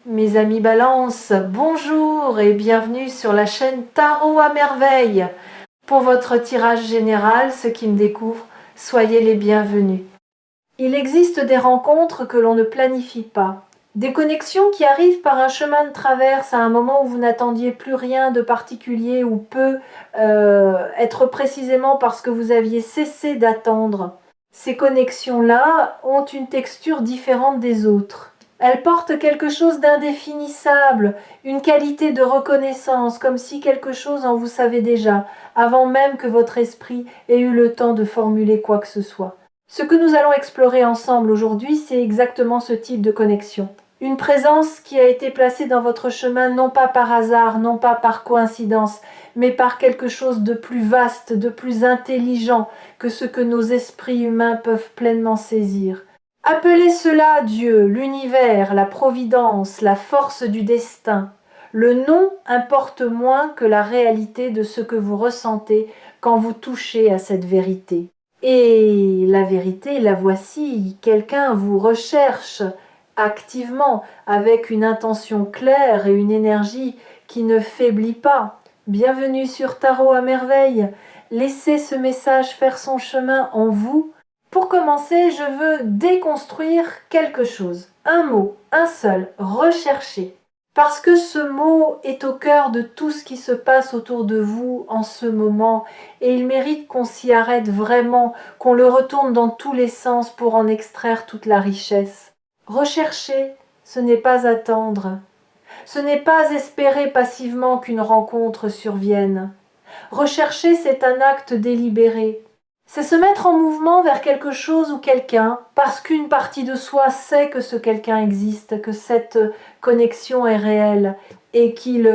Mes amis Balance, bonjour et bienvenue sur la chaîne Tarot à merveille. Pour votre tirage général, ceux qui me découvrent, soyez les bienvenus. Il existe des rencontres que l'on ne planifie pas. Des connexions qui arrivent par un chemin de traverse à un moment où vous n'attendiez plus rien de particulier ou peu être précisément parce que vous aviez cessé d'attendre. Ces connexions-là ont une texture différente des autres. Elles portent quelque chose d'indéfinissable, une qualité de reconnaissance, comme si quelque chose en vous savez déjà, avant même que votre esprit ait eu le temps de formuler quoi que ce soit. Ce que nous allons explorer ensemble aujourd'hui, c'est exactement ce type de connexion. Une présence qui a été placée dans votre chemin non pas par hasard, non pas par coïncidence, mais par quelque chose de plus vaste, de plus intelligent que ce que nos esprits humains peuvent pleinement saisir. Appelez cela Dieu, l'univers, la providence, la force du destin. Le nom importe moins que la réalité de ce que vous ressentez quand vous touchez à cette vérité. Et la vérité, la voici, quelqu'un vous recherche activement avec une intention claire et une énergie qui ne faiblit pas. Bienvenue sur Tarot à merveille. Laissez ce message faire son chemin en vous. Pour commencer, je veux déconstruire quelque chose. Un mot, un seul, rechercher. Parce que ce mot est au cœur de tout ce qui se passe autour de vous en ce moment et il mérite qu'on s'y arrête vraiment, qu'on le retourne dans tous les sens pour en extraire toute la richesse. Rechercher, ce n'est pas attendre. Ce n'est pas espérer passivement qu'une rencontre survienne. Rechercher, c'est un acte délibéré. C'est se mettre en mouvement vers quelque chose ou quelqu'un, parce qu'une partie de soi sait que ce quelqu'un existe, que cette connexion est réelle, et qu'il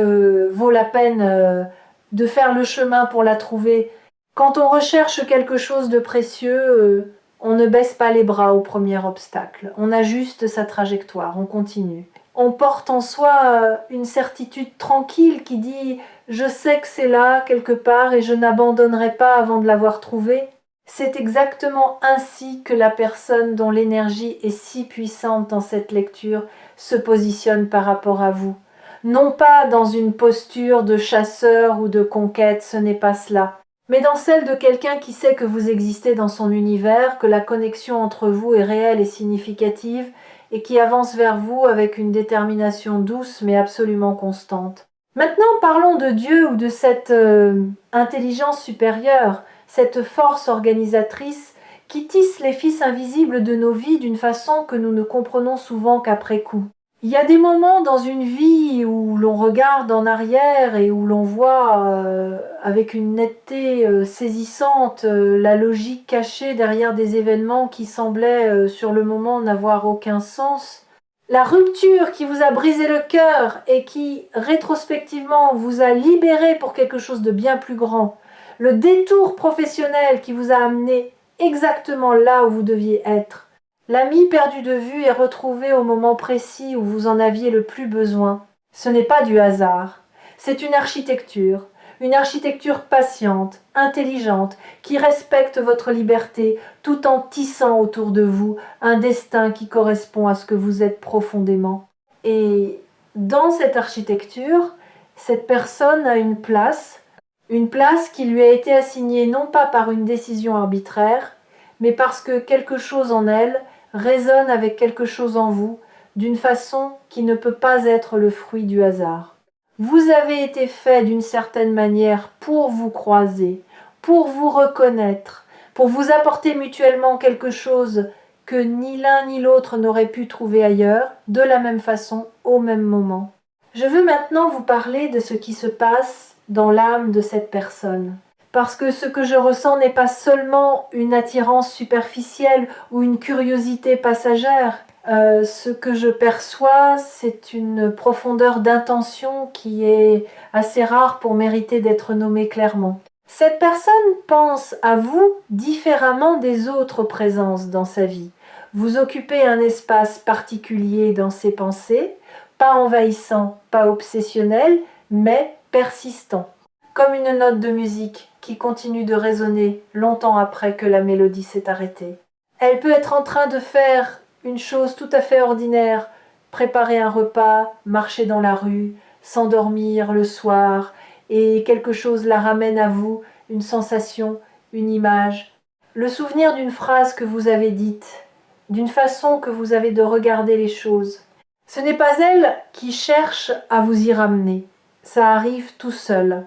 vaut la peine de faire le chemin pour la trouver. Quand on recherche quelque chose de précieux, on ne baisse pas les bras au premier obstacle. On ajuste sa trajectoire, on continue. On porte en soi une certitude tranquille qui dit « je sais que c'est là, quelque part, et je n'abandonnerai pas avant de l'avoir trouvé ». C'est exactement ainsi que la personne dont l'énergie est si puissante dans cette lecture se positionne par rapport à vous. Non pas dans une posture de chasseur ou de conquête, ce n'est pas cela, mais dans celle de quelqu'un qui sait que vous existez dans son univers, que la connexion entre vous est réelle et significative, et qui avance vers vous avec une détermination douce mais absolument constante. Maintenant, parlons de Dieu ou de cette intelligence supérieure, cette force organisatrice qui tisse les fils invisibles de nos vies d'une façon que nous ne comprenons souvent qu'après coup. Il y a des moments dans une vie où l'on regarde en arrière et où l'on voit avec une netteté saisissante la logique cachée derrière des événements qui semblaient sur le moment n'avoir aucun sens. La rupture qui vous a brisé le cœur et qui rétrospectivement vous a libéré pour quelque chose de bien plus grand. Le détour professionnel qui vous a amené exactement là où vous deviez être. L'ami perdu de vue est retrouvé au moment précis où vous en aviez le plus besoin. Ce n'est pas du hasard, c'est une architecture patiente, intelligente, qui respecte votre liberté tout en tissant autour de vous un destin qui correspond à ce que vous êtes profondément. Et dans cette architecture, cette personne a une place qui lui a été assignée non pas par une décision arbitraire, mais parce que quelque chose en elle résonne avec quelque chose en vous, d'une façon qui ne peut pas être le fruit du hasard. Vous avez été fait d'une certaine manière pour vous croiser, pour vous reconnaître, pour vous apporter mutuellement quelque chose que ni l'un ni l'autre n'aurait pu trouver ailleurs, de la même façon, au même moment. Je veux maintenant vous parler de ce qui se passe dans l'âme de cette personne. Parce que ce que je ressens n'est pas seulement une attirance superficielle ou une curiosité passagère. Ce que je perçois, c'est une profondeur d'intention qui est assez rare pour mériter d'être nommée clairement. Cette personne pense à vous différemment des autres présences dans sa vie. Vous occupez un espace particulier dans ses pensées, pas envahissant, pas obsessionnel, mais persistant. Comme une note de musique qui continue de résonner longtemps après que la mélodie s'est arrêtée. Elle peut être en train de faire une chose tout à fait ordinaire, préparer un repas, marcher dans la rue, s'endormir le soir, et quelque chose la ramène à vous, une sensation, une image, le souvenir d'une phrase que vous avez dite, d'une façon que vous avez de regarder les choses. Ce n'est pas elle qui cherche à vous y ramener, ça arrive tout seul.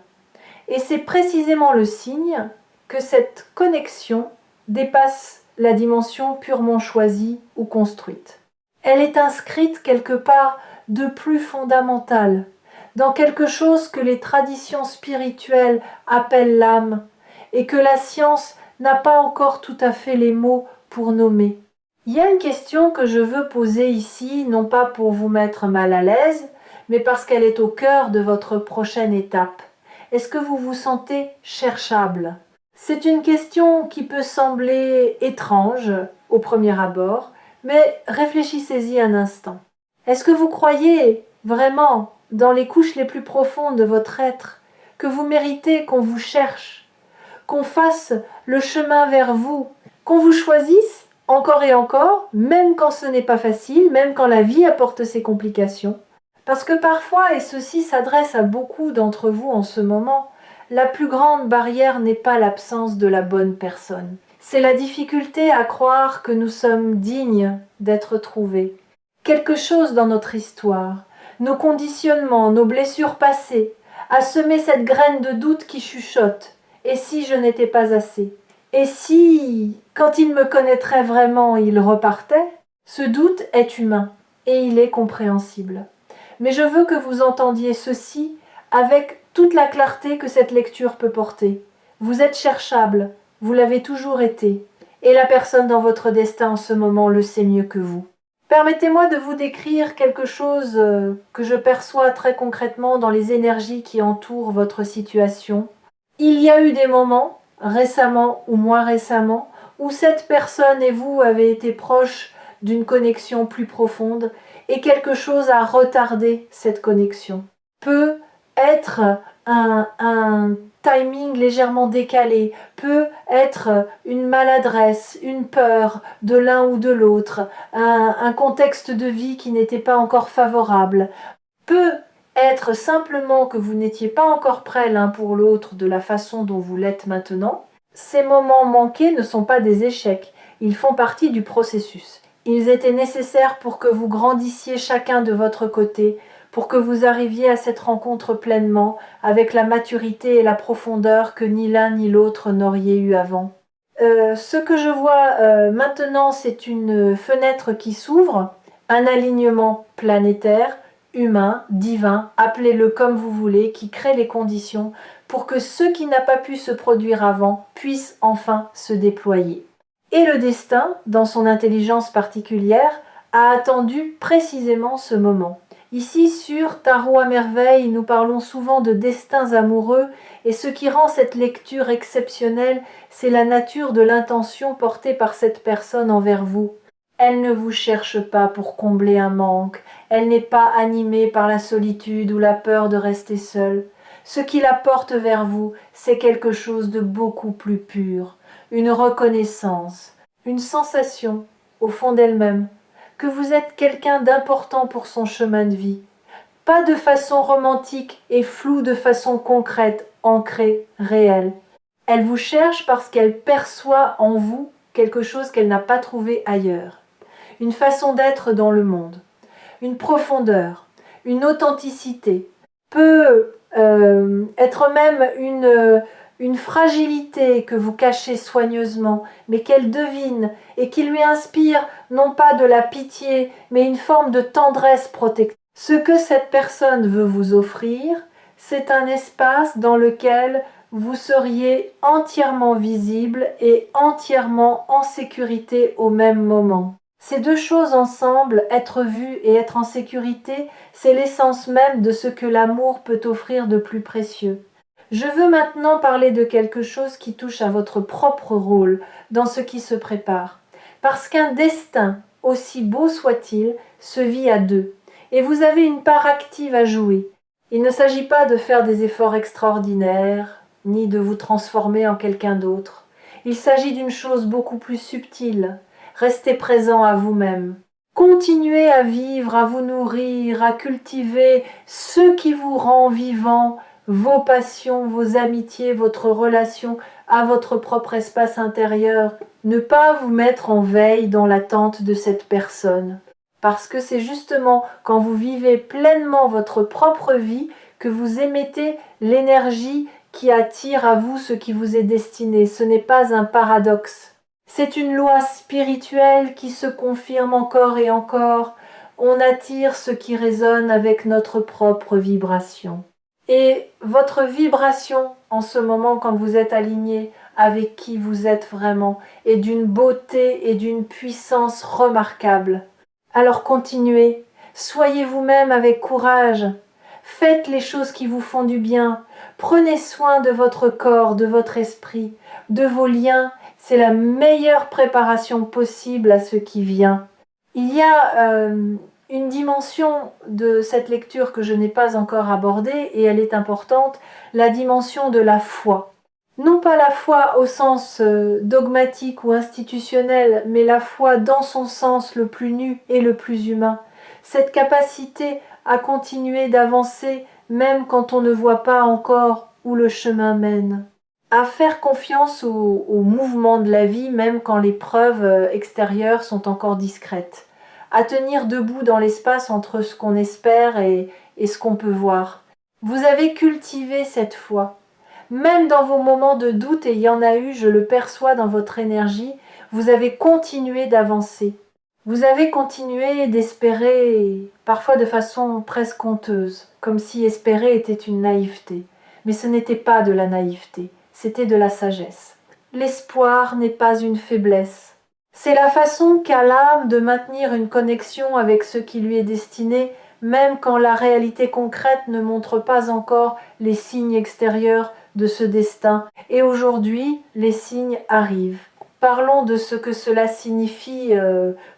Et c'est précisément le signe que cette connexion dépasse la dimension purement choisie ou construite. Elle est inscrite quelque part de plus fondamental, dans quelque chose que les traditions spirituelles appellent l'âme, et que la science n'a pas encore tout à fait les mots pour nommer. Il y a une question que je veux poser ici, non pas pour vous mettre mal à l'aise, mais parce qu'elle est au cœur de votre prochaine étape. Est-ce que vous vous sentez cherchable? C'est une question qui peut sembler étrange au premier abord, mais réfléchissez-y un instant. Est-ce que vous croyez vraiment, dans les couches les plus profondes de votre être, que vous méritez qu'on vous cherche, qu'on fasse le chemin vers vous, qu'on vous choisisse encore et encore, même quand ce n'est pas facile, même quand la vie apporte ses complications? Parce que parfois, et ceci s'adresse à beaucoup d'entre vous en ce moment, la plus grande barrière n'est pas l'absence de la bonne personne. C'est la difficulté à croire que nous sommes dignes d'être trouvés. Quelque chose dans notre histoire, nos conditionnements, nos blessures passées, a semé cette graine de doute qui chuchote. Et si je n'étais pas assez? Et si, quand il me connaîtrait vraiment, il repartait? Ce doute est humain et il est compréhensible. Mais je veux que vous entendiez ceci avec toute la clarté que cette lecture peut porter. Vous êtes cherchable, vous l'avez toujours été, et la personne dans votre destin en ce moment le sait mieux que vous. Permettez-moi de vous décrire quelque chose que je perçois très concrètement dans les énergies qui entourent votre situation. Il y a eu des moments, récemment ou moins récemment, où cette personne et vous avez été proches d'une connexion plus profonde, et quelque chose a retardé cette connexion. Peut être un timing légèrement décalé, peut être une maladresse, une peur de l'un ou de l'autre, un contexte de vie qui n'était pas encore favorable, peut être simplement que vous n'étiez pas encore prêts l'un pour l'autre de la façon dont vous l'êtes maintenant. Ces moments manqués ne sont pas des échecs, ils font partie du processus. Ils étaient nécessaires pour que vous grandissiez chacun de votre côté, pour que vous arriviez à cette rencontre pleinement, avec la maturité et la profondeur que ni l'un ni l'autre n'auriez eu avant. Ce que je vois maintenant, c'est une fenêtre qui s'ouvre, un alignement planétaire, humain, divin, appelez-le comme vous voulez, qui crée les conditions pour que ce qui n'a pas pu se produire avant puisse enfin se déployer. Et le destin, dans son intelligence particulière, a attendu précisément ce moment. Ici, sur Tarot à merveille, nous parlons souvent de destins amoureux, et ce qui rend cette lecture exceptionnelle, c'est la nature de l'intention portée par cette personne envers vous. Elle ne vous cherche pas pour combler un manque, elle n'est pas animée par la solitude ou la peur de rester seule. Ce qui la porte vers vous, c'est quelque chose de beaucoup plus pur, une reconnaissance, une sensation, au fond d'elle-même, que vous êtes quelqu'un d'important pour son chemin de vie. Pas de façon romantique et floue, de façon concrète, ancrée, réelle. Elle vous cherche parce qu'elle perçoit en vous quelque chose qu'elle n'a pas trouvé ailleurs. Une façon d'être dans le monde, une profondeur, une authenticité, peut être même une fragilité que vous cachez soigneusement, mais qu'elle devine et qui lui inspire non pas de la pitié, mais une forme de tendresse protectrice. Ce que cette personne veut vous offrir, c'est un espace dans lequel vous seriez entièrement visible et entièrement en sécurité au même moment. Ces deux choses ensemble, être vu et être en sécurité, c'est l'essence même de ce que l'amour peut offrir de plus précieux. Je veux maintenant parler de quelque chose qui touche à votre propre rôle dans ce qui se prépare. Parce qu'un destin, aussi beau soit-il, se vit à deux. Et vous avez une part active à jouer. Il ne s'agit pas de faire des efforts extraordinaires, ni de vous transformer en quelqu'un d'autre. Il s'agit d'une chose beaucoup plus subtile. Restez présent à vous-même. Continuez à vivre, à vous nourrir, à cultiver ce qui vous rend vivant, vos passions, vos amitiés, votre relation à votre propre espace intérieur. Ne pas vous mettre en veille dans l'attente de cette personne. Parce que c'est justement quand vous vivez pleinement votre propre vie que vous émettez l'énergie qui attire à vous ce qui vous est destiné. Ce n'est pas un paradoxe. C'est une loi spirituelle qui se confirme encore et encore. On attire ce qui résonne avec notre propre vibration. Et votre vibration en ce moment, quand vous êtes aligné avec qui vous êtes vraiment, est d'une beauté et d'une puissance remarquable. Alors continuez, soyez vous-même avec courage, faites les choses qui vous font du bien, prenez soin de votre corps, de votre esprit, de vos liens. C'est la meilleure préparation possible à ce qui vient. Il y a une dimension de cette lecture que je n'ai pas encore abordée et elle est importante, la dimension de la foi. Non pas la foi au sens dogmatique ou institutionnel, mais la foi dans son sens le plus nu et le plus humain. Cette capacité à continuer d'avancer même quand on ne voit pas encore où le chemin mène. À faire confiance au mouvement de la vie même quand les preuves extérieures sont encore discrètes. À tenir debout dans l'espace entre ce qu'on espère et ce qu'on peut voir. Vous avez cultivé cette foi. Même dans vos moments de doute, et il y en a eu, je le perçois dans votre énergie, vous avez continué d'avancer. Vous avez continué d'espérer, parfois de façon presque honteuse, comme si espérer était une naïveté. Mais ce n'était pas de la naïveté, c'était de la sagesse. L'espoir n'est pas une faiblesse. C'est la façon qu'a l'âme de maintenir une connexion avec ce qui lui est destiné, même quand la réalité concrète ne montre pas encore les signes extérieurs de ce destin. Et aujourd'hui, les signes arrivent. Parlons de ce que cela signifie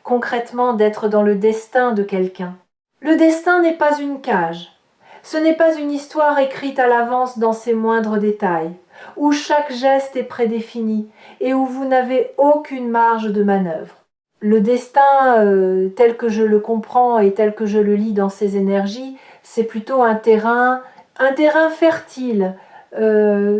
concrètement d'être dans le destin de quelqu'un. Le destin n'est pas une cage. Ce n'est pas une histoire écrite à l'avance dans ses moindres détails, où chaque geste est prédéfini et où vous n'avez aucune marge de manœuvre. Le destin, tel que je le comprends et tel que je le lis dans ces énergies, c'est plutôt un terrain fertile,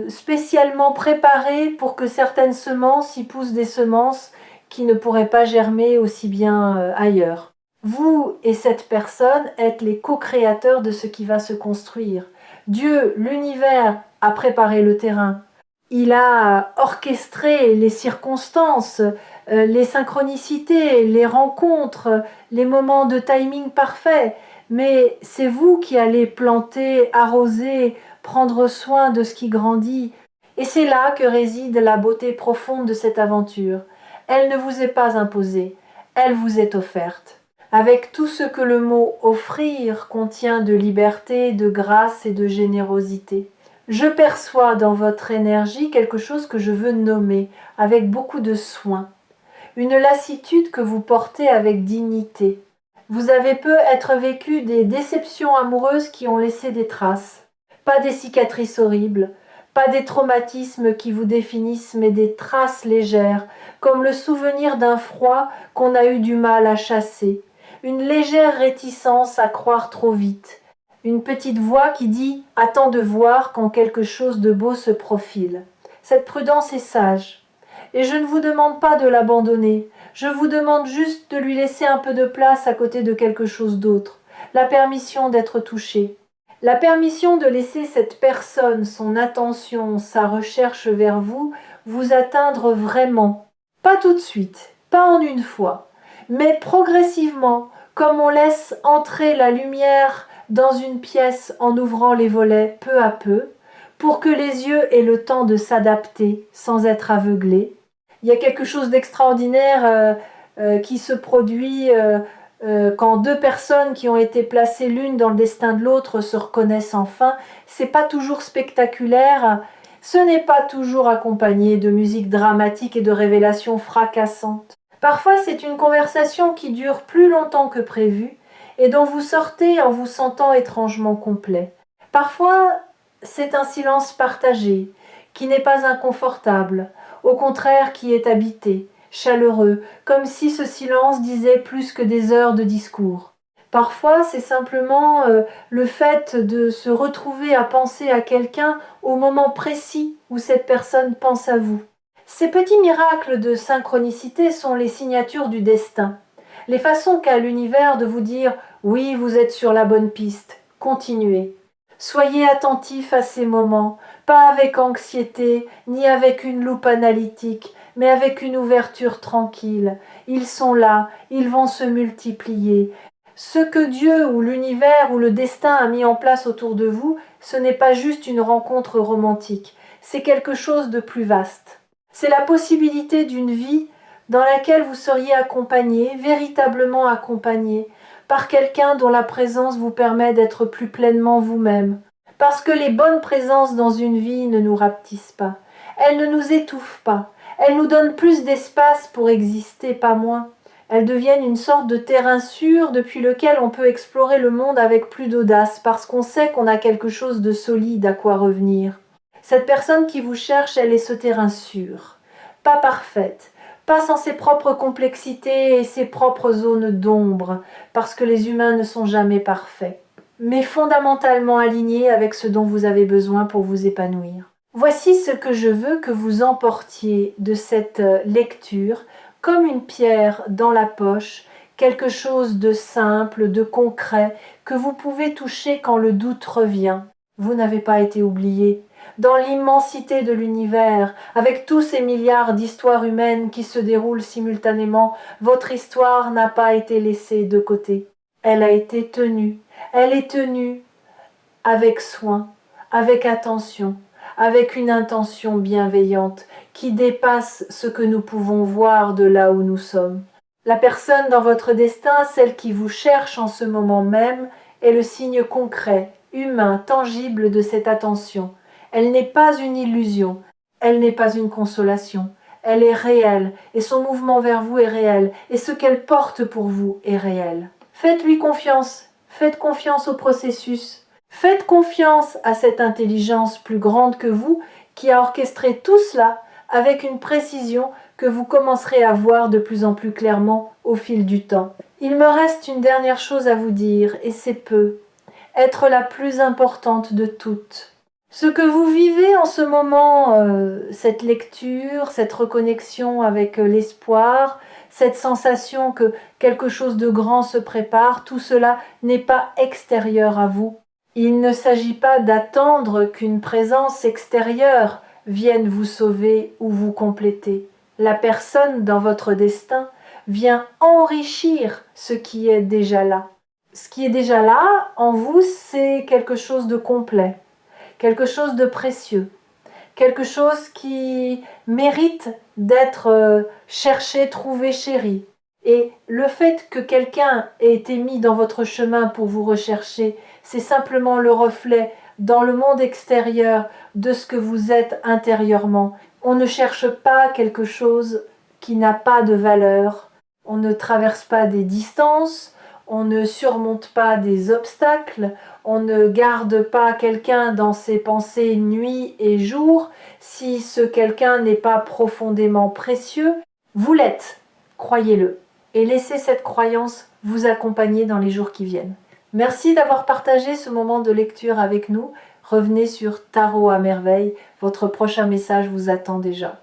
spécialement préparé pour que certaines semences y poussent des semences qui ne pourraient pas germer aussi bien ailleurs. Vous et cette personne êtes les co-créateurs de ce qui va se construire. Dieu, l'univers, a préparé le terrain. Il a orchestré les circonstances, les synchronicités, les rencontres, les moments de timing parfait. Mais c'est vous qui allez planter, arroser, prendre soin de ce qui grandit. Et c'est là que réside la beauté profonde de cette aventure. Elle ne vous est pas imposée, elle vous est offerte. Avec tout ce que le mot offrir contient de liberté, de grâce et de générosité. Je perçois dans votre énergie quelque chose que je veux nommer avec beaucoup de soin. Une lassitude que vous portez avec dignité. Vous avez peut-être vécu des déceptions amoureuses qui ont laissé des traces. Pas des cicatrices horribles, pas des traumatismes qui vous définissent, mais des traces légères, comme le souvenir d'un froid qu'on a eu du mal à chasser. Une légère réticence à croire trop vite. Une petite voix qui dit « Attends de voir quand quelque chose de beau se profile ». Cette prudence est sage. Et je ne vous demande pas de l'abandonner. Je vous demande juste de lui laisser un peu de place à côté de quelque chose d'autre. La permission d'être touché. La permission de laisser cette personne, son attention, sa recherche vers vous, vous atteindre vraiment. Pas tout de suite, pas en une fois, mais progressivement, comme on laisse entrer la lumière dans une pièce en ouvrant les volets peu à peu, pour que les yeux aient le temps de s'adapter sans être aveuglés. Il y a quelque chose d'extraordinaire qui se produit quand deux personnes qui ont été placées l'une dans le destin de l'autre se reconnaissent enfin. C'est pas toujours spectaculaire, ce n'est pas toujours accompagné de musique dramatique et de révélations fracassantes. Parfois, c'est une conversation qui dure plus longtemps que prévu et dont vous sortez en vous sentant étrangement complet. Parfois, c'est un silence partagé, qui n'est pas inconfortable, au contraire qui est habité. chaleureux, comme si ce silence disait plus que des heures de discours. Parfois, c'est simplement le fait de se retrouver à penser à quelqu'un au moment précis où cette personne pense à vous. Ces petits miracles de synchronicité sont les signatures du destin, les façons qu'a l'univers de vous dire « oui, vous êtes sur la bonne piste, continuez ». Soyez attentif à ces moments, pas avec anxiété, ni avec une loupe analytique, mais avec une ouverture tranquille. Ils sont là, ils vont se multiplier. Ce que Dieu ou l'univers ou le destin a mis en place autour de vous, ce n'est pas juste une rencontre romantique, c'est quelque chose de plus vaste. C'est la possibilité d'une vie dans laquelle vous seriez accompagné, véritablement accompagné, par quelqu'un dont la présence vous permet d'être plus pleinement vous-même. Parce que les bonnes présences dans une vie ne nous rapetissent pas, elles ne nous étouffent pas, elles nous donnent plus d'espace pour exister, pas moins. Elles deviennent une sorte de terrain sûr depuis lequel on peut explorer le monde avec plus d'audace, parce qu'on sait qu'on a quelque chose de solide à quoi revenir. Cette personne qui vous cherche, elle est ce terrain sûr, pas parfaite, pas sans ses propres complexités et ses propres zones d'ombre, parce que les humains ne sont jamais parfaits, mais fondamentalement alignés avec ce dont vous avez besoin pour vous épanouir. Voici ce que je veux que vous emportiez de cette lecture, comme une pierre dans la poche, quelque chose de simple, de concret, que vous pouvez toucher quand le doute revient. Vous n'avez pas été oublié. Dans l'immensité de l'univers, avec tous ces milliards d'histoires humaines qui se déroulent simultanément, votre histoire n'a pas été laissée de côté. Elle a été tenue. Elle est tenue avec soin, avec attention, avec une intention bienveillante qui dépasse ce que nous pouvons voir de là où nous sommes. La personne dans votre destin, celle qui vous cherche en ce moment même, est le signe concret, humain, tangible de cette attention. Elle n'est pas une illusion, elle n'est pas une consolation, elle est réelle, et son mouvement vers vous est réel, et ce qu'elle porte pour vous est réel. Faites-lui confiance, faites confiance au processus. Faites confiance à cette intelligence plus grande que vous qui a orchestré tout cela avec une précision que vous commencerez à voir de plus en plus clairement au fil du temps. Il me reste une dernière chose à vous dire, et c'est peu. Être la plus importante de toutes. Ce que vous vivez en ce moment, cette lecture, cette reconnexion avec l'espoir, cette sensation que quelque chose de grand se prépare, tout cela n'est pas extérieur à vous. Il ne s'agit pas d'attendre qu'une présence extérieure vienne vous sauver ou vous compléter. La personne dans votre destin vient enrichir ce qui est déjà là. Ce qui est déjà là, en vous, c'est quelque chose de complet, quelque chose de précieux, quelque chose qui mérite d'être cherché, trouvé, chéri. Et le fait que quelqu'un ait été mis dans votre chemin pour vous rechercher, c'est simplement le reflet dans le monde extérieur de ce que vous êtes intérieurement. On ne cherche pas quelque chose qui n'a pas de valeur. On ne traverse pas des distances, on ne surmonte pas des obstacles, on ne garde pas quelqu'un dans ses pensées nuit et jour si ce quelqu'un n'est pas profondément précieux. Vous l'êtes, croyez-le. Et laissez cette croyance vous accompagner dans les jours qui viennent. Merci d'avoir partagé ce moment de lecture avec nous. Revenez sur Tarot à merveille, votre prochain message vous attend déjà.